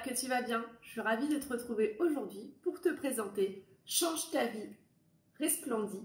que tu vas bien. Je suis ravie de te retrouver aujourd'hui pour te présenter Change ta vie, resplendis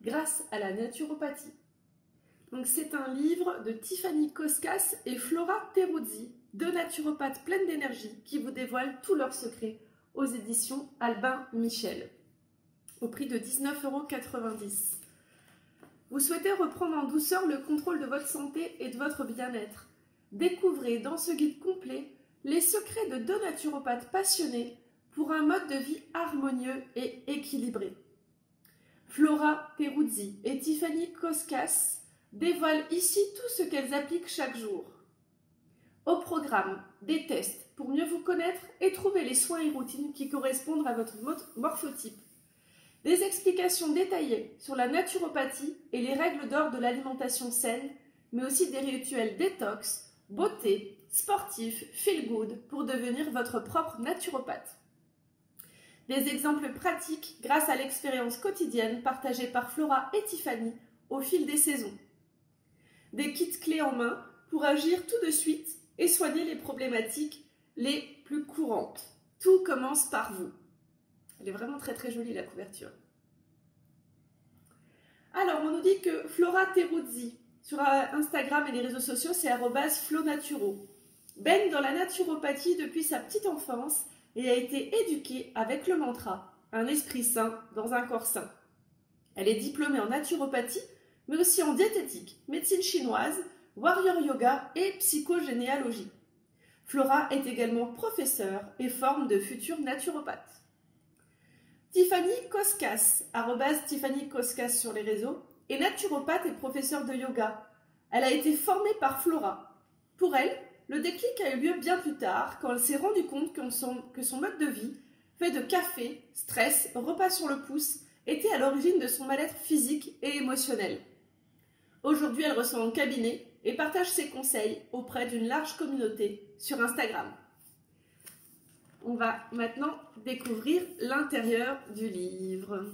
grâce à la naturopathie. Donc c'est un livre de Tiffany Koskas et Flora Teruzzi, deux naturopathes pleines d'énergie qui vous dévoilent tous leurs secrets aux éditions Albin Michel, au prix de 19,90 €. Vous souhaitez reprendre en douceur le contrôle de votre santé et de votre bien-être. Découvrez dans ce guide complet les secrets de deux naturopathes passionnés pour un mode de vie harmonieux et équilibré. Flora Teruzzi et Tiffany Koskas dévoilent ici tout ce qu'elles appliquent chaque jour. Au programme, des tests pour mieux vous connaître et trouver les soins et routines qui correspondent à votre morphotype. Des explications détaillées sur la naturopathie et les règles d'or de l'alimentation saine, mais aussi des rituels détox, beauté, sportifs, feel good pour devenir votre propre naturopathe. Des exemples pratiques grâce à l'expérience quotidienne partagée par Flora et Tiffany au fil des saisons. Des kits clés en main pour agir tout de suite et soigner les problématiques les plus courantes. Tout commence par vous. Elle est vraiment très très jolie la couverture. Alors on nous dit que Flora Teruzzi sur Instagram et les réseaux sociaux c'est @flonaturo. Baigne dans la naturopathie depuis sa petite enfance et a été éduquée avec le mantra « un esprit sain dans un corps sain ». Elle est diplômée en naturopathie, mais aussi en diététique, médecine chinoise, warrior yoga et psychogénéalogie. Flora est également professeure et forme de futurs naturopathes. Tiffany Koskas, @Tiffany Koskas sur les réseaux, est naturopathe et professeure de yoga. Elle a été formée par Flora. Pour elle, le déclic a eu lieu bien plus tard, quand elle s'est rendue compte que son mode de vie, fait de café, stress, repas sur le pouce, était à l'origine de son mal-être physique et émotionnel. Aujourd'hui, elle reçoit en cabinet et partage ses conseils auprès d'une large communauté sur Instagram. On va maintenant découvrir l'intérieur du livre.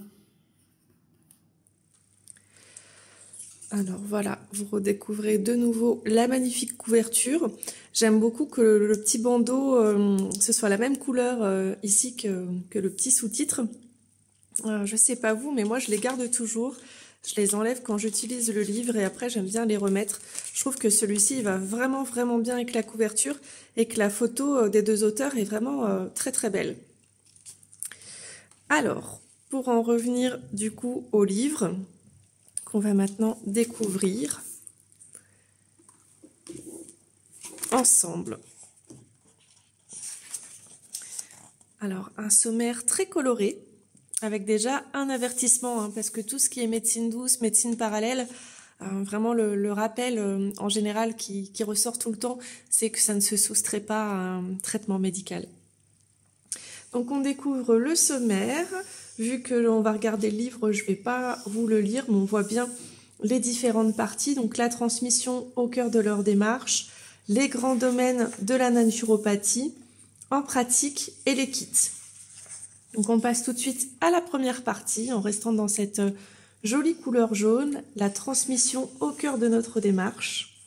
Alors voilà, vous redécouvrez de nouveau la magnifique couverture. J'aime beaucoup que le petit bandeau, ce soit la même couleur ici que le petit sous-titre. Je sais pas vous, mais moi je les garde toujours. Je les enlève quand j'utilise le livre et après j'aime bien les remettre. Je trouve que celui-ci il va vraiment bien avec la couverture et que la photo des deux auteurs est vraiment très très belle. Alors, pour en revenir du coup au livre, qu'on va maintenant découvrir ensemble. Alors, un sommaire très coloré, avec déjà un avertissement, parce que tout ce qui est médecine douce, médecine parallèle, vraiment le rappel en général qui ressort tout le temps, c'est que ça ne se soustrait pas à un traitement médical. Donc on découvre le sommaire. Vu que l'on va regarder le livre, je ne vais pas vous le lire, mais on voit bien les différentes parties. Donc la transmission au cœur de leur démarche, les grands domaines de la naturopathie, en pratique et les kits. Donc on passe tout de suite à la première partie en restant dans cette jolie couleur jaune, la transmission au cœur de notre démarche,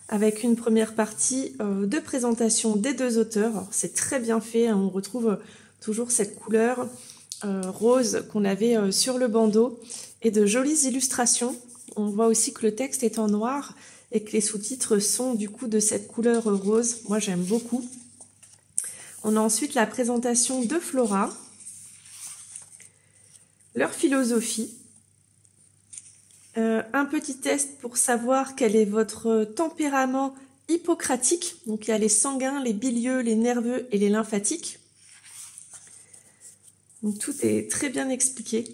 avec une première partie de présentation des deux auteurs. C'est très bien fait, hein, on retrouve toujours cette couleur rose qu'on avait sur le bandeau et de jolies illustrations. On voit aussi que le texte est en noir et que les sous-titres sont du coup de cette couleur rose. Moi j'aime beaucoup. On a ensuite la présentation de Flora, leur philosophie, un petit test pour savoir quel est votre tempérament hippocratique. Donc il y a les sanguins, les bilieux, les nerveux et les lymphatiques. Donc tout est très bien expliqué.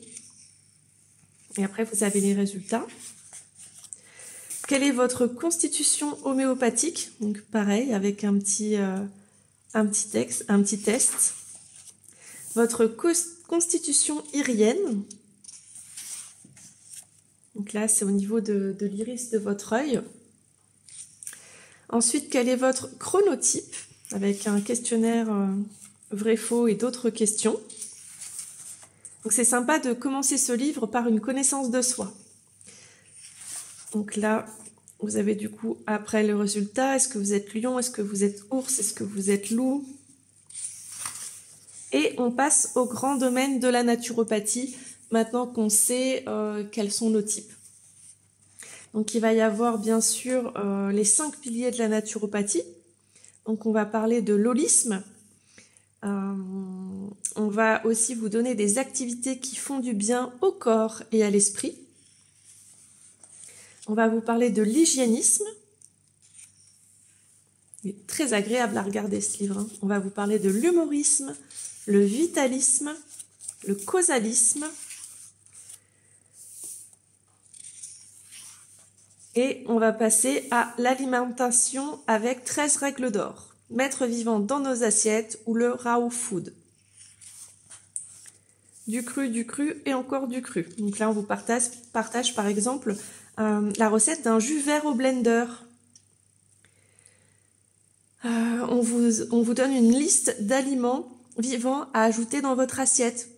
Et après, vous avez les résultats. Quelle est votre constitution homéopathique? Donc pareil, avec un petit test. Votre constitution irienne. Donc là, c'est au niveau de l'iris de votre œil. Ensuite, quel est votre chronotype? Avec un questionnaire vrai-faux et d'autres questions. Donc c'est sympa de commencer ce livre par une connaissance de soi. Donc là, vous avez du coup après le résultat, est-ce que vous êtes lion, est-ce que vous êtes ours, est-ce que vous êtes loup? Et on passe au grand domaine de la naturopathie, maintenant qu'on sait quels sont nos types. Donc il va y avoir bien sûr les 5 piliers de la naturopathie. Donc on va parler de l'holisme. On va aussi vous donner des activités qui font du bien au corps et à l'esprit. On va vous parler de l'hygiénisme. Il est très agréable à regarder ce livre, hein. On va vous parler de l'humorisme, le vitalisme, le causalisme. Et on va passer à l'alimentation avec 13 règles d'or. Mettre vivant dans nos assiettes ou le raw food. Du cru et encore du cru. Donc là, on vous partage par exemple la recette d'un jus vert au blender. On vous donne une liste d'aliments vivants à ajouter dans votre assiette.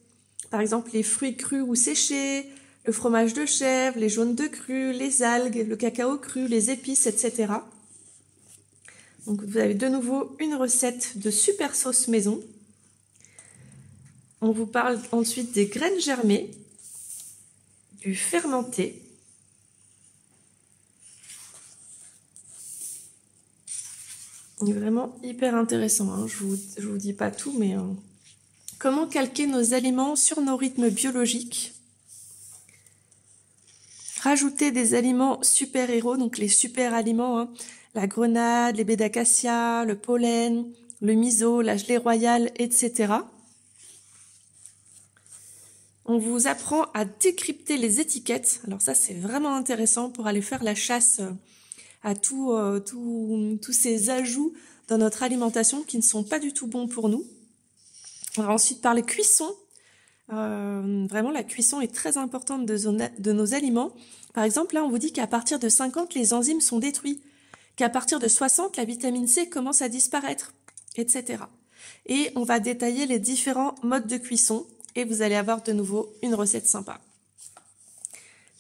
Par exemple, les fruits crus ou séchés, le fromage de chèvre, les jaunes de cru, les algues, le cacao cru, les épices, etc. Donc vous avez de nouveau une recette de super sauce maison. On vous parle ensuite des graines germées, du fermenté, il est vraiment hyper intéressant, hein. Je vous dis pas tout, mais comment calquer nos aliments sur nos rythmes biologiques. Rajouter des aliments super-héros, donc les super-aliments, hein. La grenade, les baies d'acacia, le pollen, le miso, la gelée royale, etc. On vous apprend à décrypter les étiquettes. Alors ça, c'est vraiment intéressant pour aller faire la chasse à tous ces ajouts dans notre alimentation qui ne sont pas du tout bons pour nous. On va ensuite parler cuisson. Vraiment, la cuisson est très importante de nos aliments. Par exemple, là, on vous dit qu'à partir de 50, les enzymes sont détruits, qu'à partir de 60, la vitamine C commence à disparaître, etc. Et on va détailler les différents modes de cuisson et vous allez avoir de nouveau une recette sympa.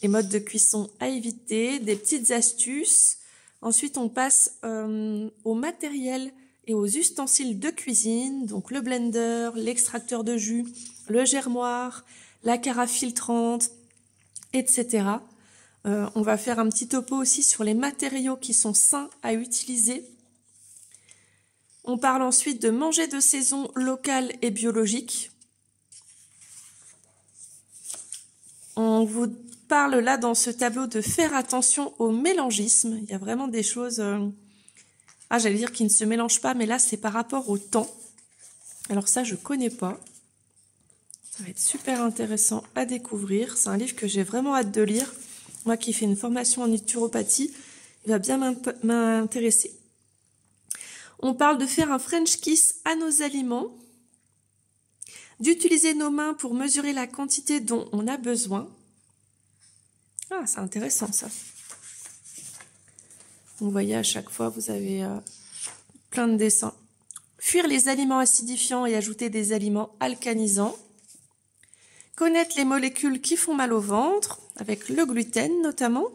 Les modes de cuisson à éviter, des petites astuces. Ensuite, on passe au matériel et aux ustensiles de cuisine, donc le blender, l'extracteur de jus, le germoir, la carafe filtrante, etc. On va faire un petit topo aussi sur les matériaux qui sont sains à utiliser. On parle ensuite de manger de saison locale et biologique. On vous parle là dans ce tableau de faire attention au mélangisme. Il y a vraiment des choses, j'allais dire qui ne se mélangent pas, mais là c'est par rapport au temps. Alors ça je connais pas. Ça va être super intéressant à découvrir. C'est un livre que j'ai vraiment hâte de lire. Moi qui fais une formation en naturopathie, il va bien m'intéresser. On parle de faire un French kiss à nos aliments, d'utiliser nos mains pour mesurer la quantité dont on a besoin. Ah, c'est intéressant ça. Vous voyez, à chaque fois, vous avez plein de dessins. Fuir les aliments acidifiants et ajouter des aliments alcanisants. Connaître les molécules qui font mal au ventre, avec le gluten notamment,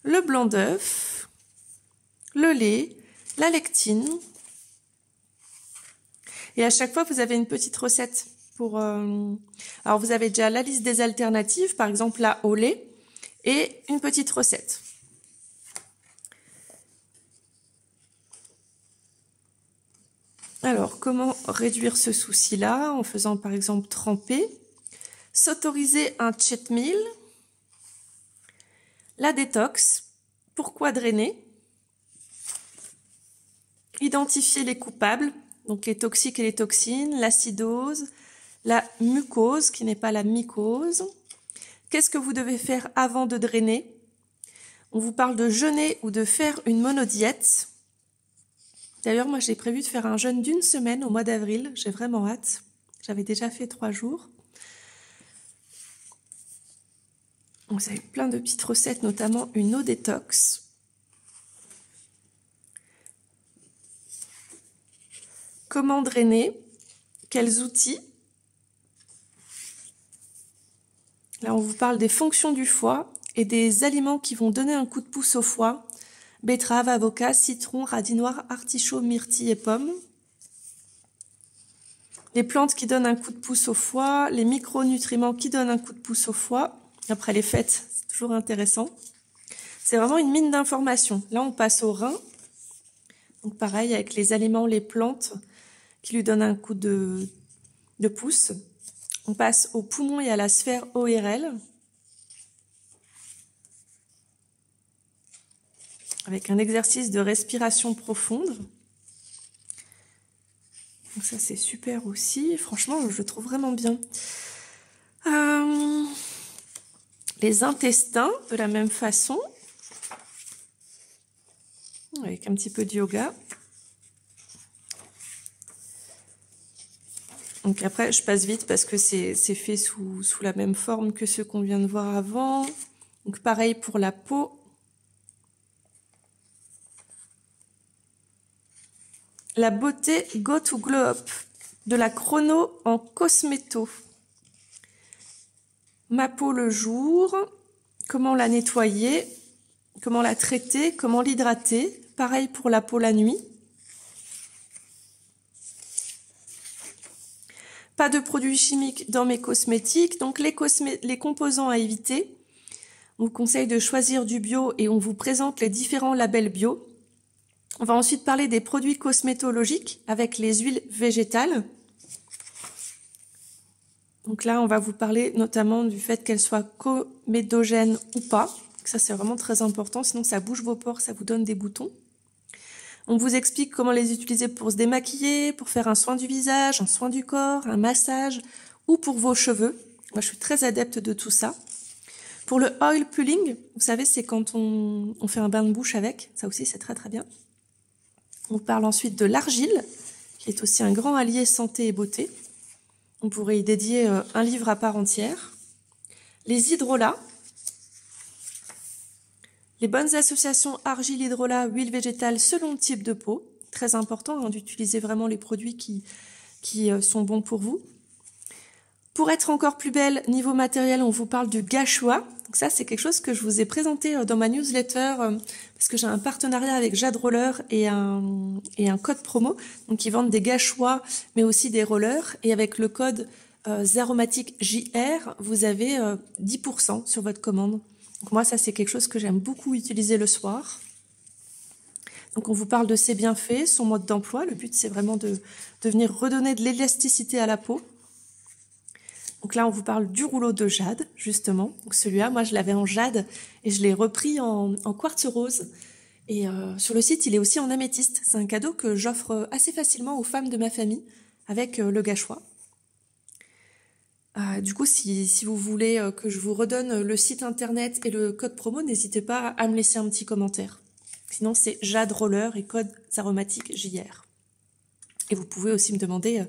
le blanc d'œuf, le lait, la lectine. Et à chaque fois, vous avez une petite recette pour... Alors, vous avez déjà la liste des alternatives, par exemple là, au lait, et une petite recette. Alors, comment réduire ce souci-là en faisant par exemple tremper, s'autoriser un cheat meal, la détox, pourquoi drainer, identifier les coupables, donc les toxiques et les toxines, l'acidose, la mucose qui n'est pas la mycose. Qu'est-ce que vous devez faire avant de drainer? On vous parle de jeûner ou de faire une monodiète. D'ailleurs, moi, j'ai prévu de faire un jeûne d'1 semaine au mois d'avril. J'ai vraiment hâte. J'avais déjà fait 3 jours. Vous avez plein de petites recettes, notamment une eau détox. Comment drainer? Quels outils? Là, on vous parle des fonctions du foie et des aliments qui vont donner un coup de pouce au foie. Betterave, avocat, citron, radis noir, artichaut, myrtille et pommes. les plantes qui donnent un coup de pouce au foie, les micronutriments qui donnent un coup de pouce au foie. Après les fêtes, c'est toujours intéressant. C'est vraiment une mine d'informations. Là, on passe au rein. Donc pareil, avec les aliments, les plantes qui lui donnent un coup de pouce. On passe au poumon et à la sphère ORL. Avec un exercice de respiration profonde. Donc ça, c'est super aussi. Franchement, je le trouve vraiment bien. Les intestins, de la même façon. Avec un petit peu de yoga. Donc après, je passe vite parce que c'est fait sous la même forme que ceux qu'on vient de voir avant. Donc pareil pour la peau. La beauté Go to Glow Up de la Chrono en Cosméto. Ma peau le jour, comment la nettoyer, comment la traiter, comment l'hydrater. Pareil pour la peau la nuit. Pas de produits chimiques dans mes cosmétiques, donc les composants à éviter. On vous conseille de choisir du bio et on vous présente les différents labels bio. On va ensuite parler des produits cosmétologiques avec les huiles végétales. Donc là, on va vous parler notamment du fait qu'elles soient comédogènes ou pas. Ça, c'est vraiment très important, sinon ça bouge vos pores, ça vous donne des boutons. On vous explique comment les utiliser pour se démaquiller, pour faire un soin du visage, un soin du corps, un massage ou pour vos cheveux. Moi, je suis très adepte de tout ça. Pour le oil pulling, vous savez, c'est quand on fait un bain de bouche avec. Ça aussi, c'est très très bien. On parle ensuite de l'argile, qui est aussi un grand allié santé et beauté. On pourrait y dédier un livre à part entière. Les hydrolats. Les bonnes associations argile-hydrolat, huile végétale selon le type de peau. Très important d'utiliser vraiment les produits qui sont bons pour vous. Pour être encore plus belle, niveau matériel, on vous parle du gua sha. Donc ça, c'est quelque chose que je vous ai présenté dans ma newsletter parce que j'ai un partenariat avec Jade Roller et un code promo. Donc, ils vendent des gua sha, mais aussi des rollers. Et avec le code Zaromatic JR, vous avez 10% sur votre commande. Donc moi, ça, c'est quelque chose que j'aime beaucoup utiliser le soir. Donc, on vous parle de ses bienfaits, son mode d'emploi. Le but, c'est vraiment de venir redonner de l'élasticité à la peau. Donc là, on vous parle du rouleau de jade, justement. Donc celui-là, moi, je l'avais en jade et je l'ai repris en quartz rose. Et sur le site, il est aussi en améthyste. C'est un cadeau que j'offre assez facilement aux femmes de ma famille avec le gua sha. Du coup, si vous voulez que je vous redonne le site internet et le code promo, n'hésitez pas à me laisser un petit commentaire. Sinon, c'est Jade Roller et code Zaromatic JR. Et vous pouvez aussi me demander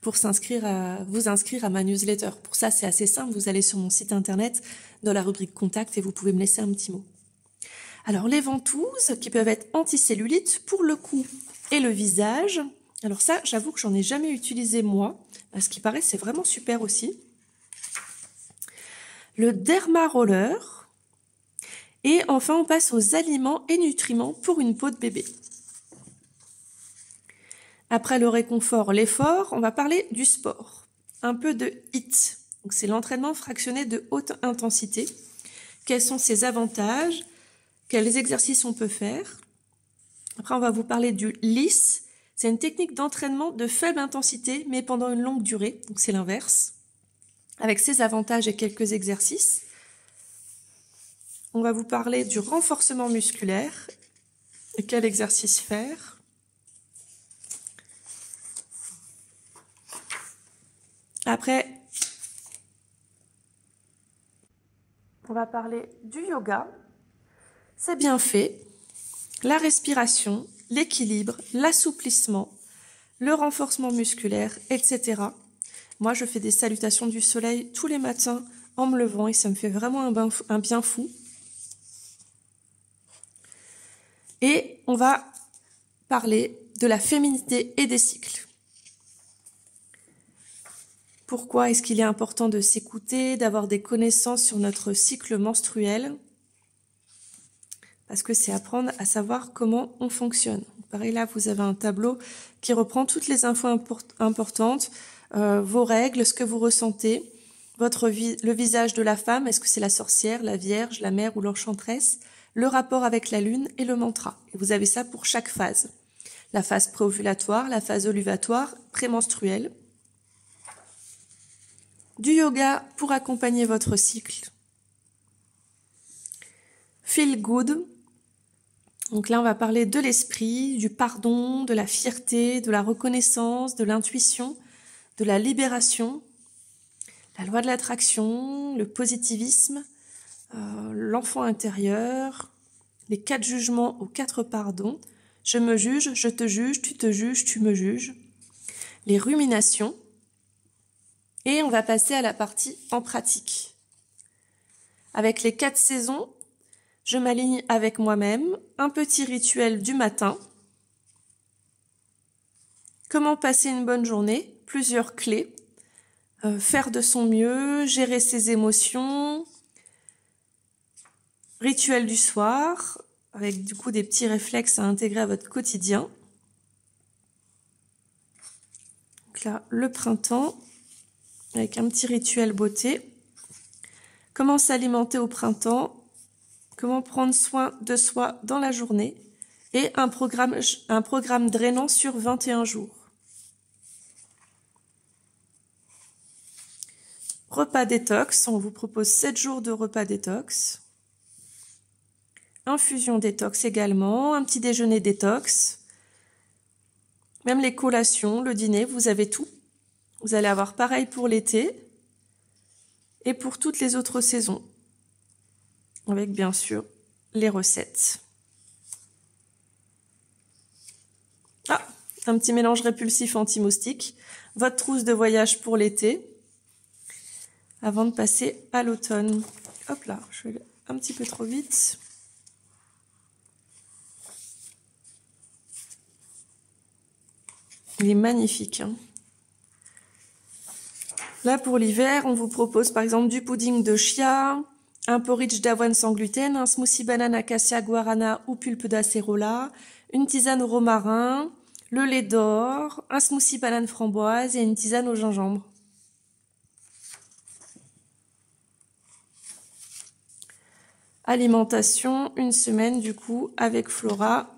pour vous inscrire à ma newsletter. Pour ça, c'est assez simple. Vous allez sur mon site internet, dans la rubrique Contact, et vous pouvez me laisser un petit mot. Alors, les ventouses qui peuvent être anticellulites pour le cou et le visage. Alors ça, j'avoue que j'en ai jamais utilisé moi. Ce qui paraît, c'est vraiment super aussi. Le Derma Roller. Et enfin, on passe aux aliments et nutriments pour une peau de bébé. Après le réconfort, l'effort, on va parler du sport. Un peu de HIIT. Donc c'est l'entraînement fractionné de haute intensité. Quels sont ses avantages? Quels exercices on peut faire? Après, on va vous parler du LISS. C'est une technique d'entraînement de faible intensité, mais pendant une longue durée. Donc c'est l'inverse. Avec ses avantages et quelques exercices. On va vous parler du renforcement musculaire. Et quel exercice faire? Après, on va parler du yoga, ses bienfaits, la respiration, l'équilibre, l'assouplissement, le renforcement musculaire, etc. Moi, je fais des salutations du soleil tous les matins en me levant et ça me fait vraiment un bien fou. Et on va parler de la féminité et des cycles. Pourquoi est-ce qu'il est important de s'écouter, d'avoir des connaissances sur notre cycle menstruel? Parce que c'est apprendre à savoir comment on fonctionne. Pareil, là, vous avez un tableau qui reprend toutes les infos importantes, vos règles, ce que vous ressentez, le visage de la femme, est-ce que c'est la sorcière, la vierge, la mère ou l'enchanteresse, le rapport avec la lune et le mantra. Et vous avez ça pour chaque phase. La phase préovulatoire, la phase ovulatoire, prémenstruelle. Du yoga pour accompagner votre cycle. Feel good. Donc là, on va parler de l'esprit, du pardon, de la fierté, de la reconnaissance, de l'intuition, de la libération, la loi de l'attraction, le positivisme, l'enfant intérieur, les 4 jugements aux 4 pardons, je me juge, je te juge, tu me juges, les ruminations, et on va passer à la partie en pratique. Avec les 4 saisons, je m'aligne avec moi-même, un petit rituel du matin, comment passer une bonne journée, plusieurs clés, faire de son mieux, gérer ses émotions, rituel du soir, avec du coup des petits réflexes à intégrer à votre quotidien. Donc là, le printemps, avec un petit rituel beauté. Comment s'alimenter au printemps, comment prendre soin de soi dans la journée et un programme drainant sur 21 jours. Repas détox, on vous propose 7 jours de repas détox. Infusion détox également, un petit déjeuner détox. Même les collations, le dîner, vous avez tout. Vous allez avoir pareil pour l'été et pour toutes les autres saisons. Avec bien sûr les recettes. Ah, un petit mélange répulsif anti-moustique. Votre trousse de voyage pour l'été. Avant de passer à l'automne. Hop là, je vais un petit peu trop vite. Il est magnifique. Hein. Là, pour l'hiver, on vous propose par exemple du pudding de chia, un porridge d'avoine sans gluten, un smoothie banane acacia guarana ou pulpe d'acérola, une tisane au romarin, le lait d'or, un smoothie banane framboise et une tisane au gingembre. Alimentation, une semaine du coup avec Flora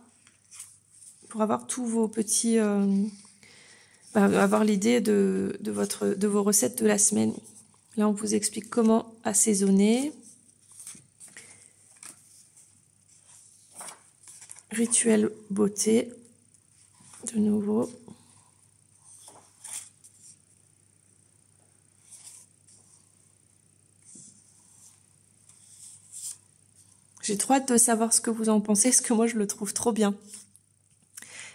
pour avoir tous vos petits... avoir l'idée de vos recettes de la semaine. Là, on vous explique comment assaisonner. Rituel beauté, de nouveau. J'ai trop hâte de savoir ce que vous en pensez, parce que moi, je le trouve trop bien.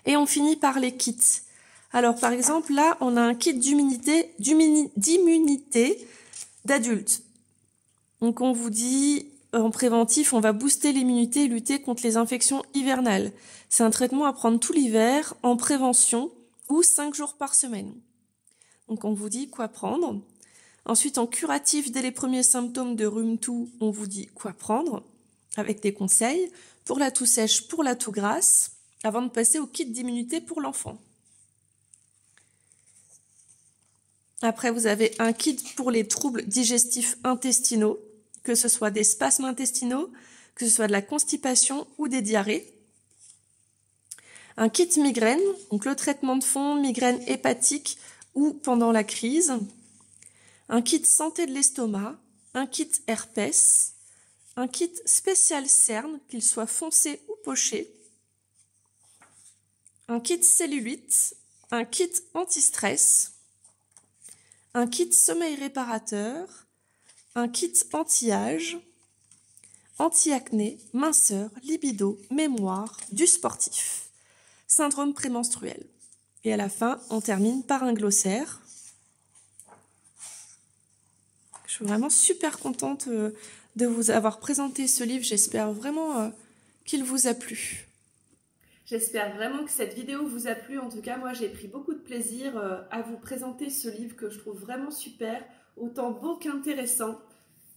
Et on finit par les kits. Alors, par exemple, là, on a un kit d'immunité d'adulte. Donc, on vous dit, en préventif, on va booster l'immunité et lutter contre les infections hivernales. C'est un traitement à prendre tout l'hiver, en prévention, ou 5 jours par semaine. Donc, on vous dit quoi prendre. Ensuite, en curatif, dès les premiers symptômes de rhume-toux, on vous dit quoi prendre, avec des conseils, pour la toux sèche, pour la toux grasse, avant de passer au kit d'immunité pour l'enfant. Après, vous avez un kit pour les troubles digestifs intestinaux, que ce soit des spasmes intestinaux, que ce soit de la constipation ou des diarrhées. Un kit migraine, donc le traitement de fond, migraine hépatique ou pendant la crise. Un kit santé de l'estomac, un kit herpès, un kit spécial cerne, qu'il soit foncé ou poché. Un kit cellulite, un kit anti-stress, un kit sommeil réparateur, un kit anti-âge, anti-acné, minceur, libido, mémoire, du sportif, syndrome prémenstruel. Et à la fin, on termine par un glossaire. Je suis vraiment super contente de vous avoir présenté ce livre. J'espère vraiment qu'il vous a plu. J'espère vraiment que cette vidéo vous a plu. En tout cas, moi, j'ai pris beaucoup de plaisir à vous présenter ce livre que je trouve vraiment super, autant beau qu'intéressant.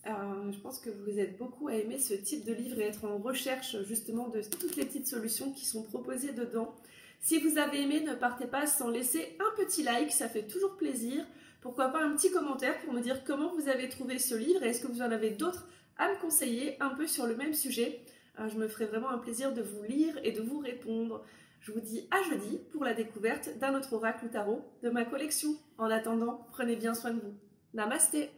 Je pense que vous êtes beaucoup à aimer ce type de livre et être en recherche justement de toutes les petites solutions qui sont proposées dedans. Si vous avez aimé, ne partez pas sans laisser un petit like, ça fait toujours plaisir. Pourquoi pas un petit commentaire pour me dire comment vous avez trouvé ce livre et est-ce que vous en avez d'autres à me conseiller un peu sur le même sujet. Je me ferai vraiment un plaisir de vous lire et de vous répondre. Je vous dis à jeudi pour la découverte d'un autre oracle ou tarot de ma collection. En attendant, prenez bien soin de vous. Namasté!